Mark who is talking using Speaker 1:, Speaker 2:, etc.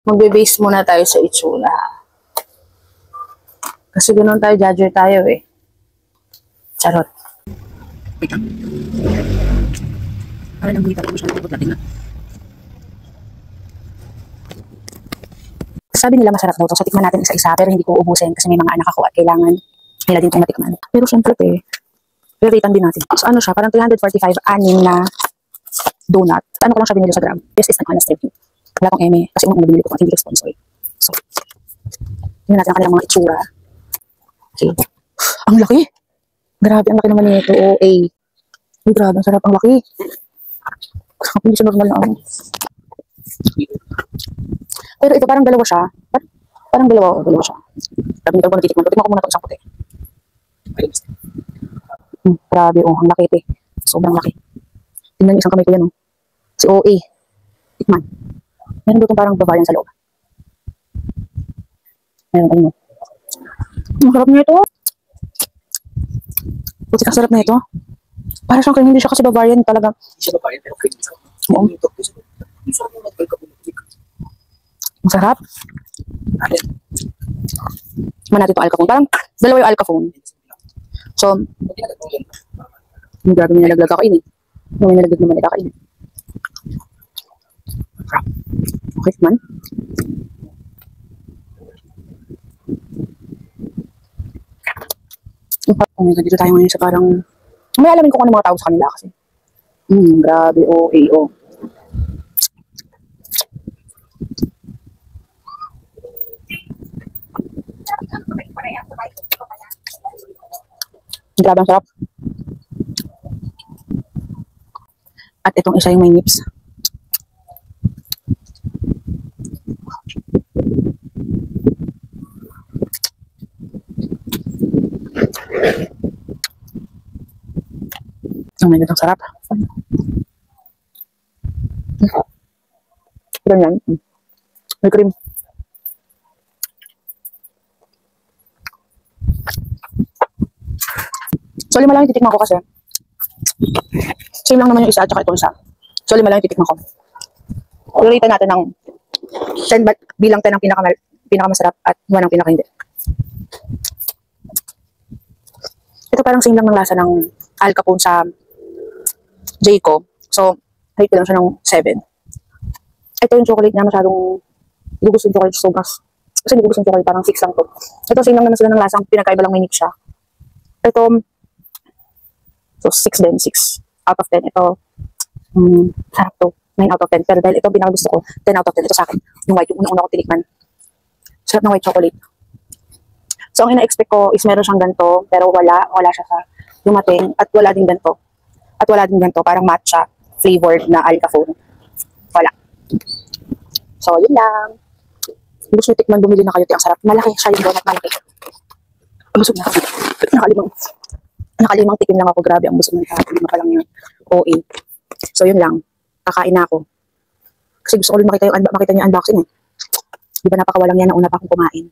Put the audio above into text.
Speaker 1: Magbe-base muna tayo sa itsura. Kasi ganoon tayo, judger tayo eh. Charot.
Speaker 2: Wait lang. Para lang buwita ko siya ng natin na.
Speaker 1: Sabi nila masarap daw to, so tikman natin isa-isa, pero hindi ko ubusin kasi may mga anak ako at kailangan nila din itong matikman. Pero syempre re-ratean din natin. So ano siya, parang 345, anim na donut. Ano ko lang siya binili sa Grab. This is an honest review. Wala akong eme, kasi unang nabili ko at hindi ko sponsor. So, tingnan natin ang kanilang mga itsura. Okay. Ang laki! Grabe, ang laki naman nito. OA. Ay, grabe, ang sarap, ang laki. Hindi siya normal na ano. Pero ito parang dalawa siya. Parang dalawa siya. Sabi nito ko natitikman ko. Tignan ko muna itong isang puti. Grabe, ang laki ito. Sobrang laki. Tingnan niyo isang kamay ko yan. Si OA. Tikman. Meron doon parang Bavarian sa loob. Meron. Ang sarap niya ito. Buti ang sarap na ito. Para siyang cream, hindi siya kasi Bavarian talaga.
Speaker 2: Hindi siya Bavarian pero cream sa.
Speaker 1: Oo. Ang sarap. Tikman natin itong Alcafone. Parang dalawa yung Alcafone. So, yung grabe nilaglag ako ini. Yung nilaglag naman ikakainin. Okay man. Oh my God, dito tayo ngayon sa parang may alamin ko kung ano mga tawag sa kanila kasi. Grabe, OAO. Grabe ang sarap. At itong isa yung may nips. Oh my God, ang sarap. Ganyan. May cream. So, 5 lang yung titikman ko kasi. Same lang naman yung isa at saka itong isa. So, 5 lang yung titikman ko. Rate natin ng 10 bilang 10 ang pinakamasarap at 1 ang pinaka-hindi. Ito parang same lang ng lasa ng Alcafone sa Jayco. So, rate ko lang siya ng 7. Ito yung chocolate niya, masyadong hindi ko gusto yung chocolate so gas. Kasi hindi ko gusto yung chocolate, parang 6 lang to. Ito same lang naman sila ng lasang pinagkaiba lang may nip siya. Ito, so 6 din, 6 out of 10. Ito, sarap to, 9 out of 10. Pero dahil ito pinakagusto ko, 10 out of 10. Ito sa akin, yung white, yung unang-una ko tinikman. Sarap ng white chocolate. So, ang ina-expect ko is meron siyang ganito, pero wala siya sa dumating, at wala din ganito. At wala din ganito, parang matcha flavored na Alcafone. Wala. So, yun lang. Gusto nyo tikman, bumili na kayo. Ang sarap. Malaki siya yung donut, malaki. Busog na ako. Nakalimang tikim lang ako. Grabe, ang busog ng tao. Lima pa lang yun. OA. So, yun lang. Kakain na ako. Kasi gusto ko rin makita niyo yung unboxing eh. Di ba napakawalang yan na una pa akong kumain.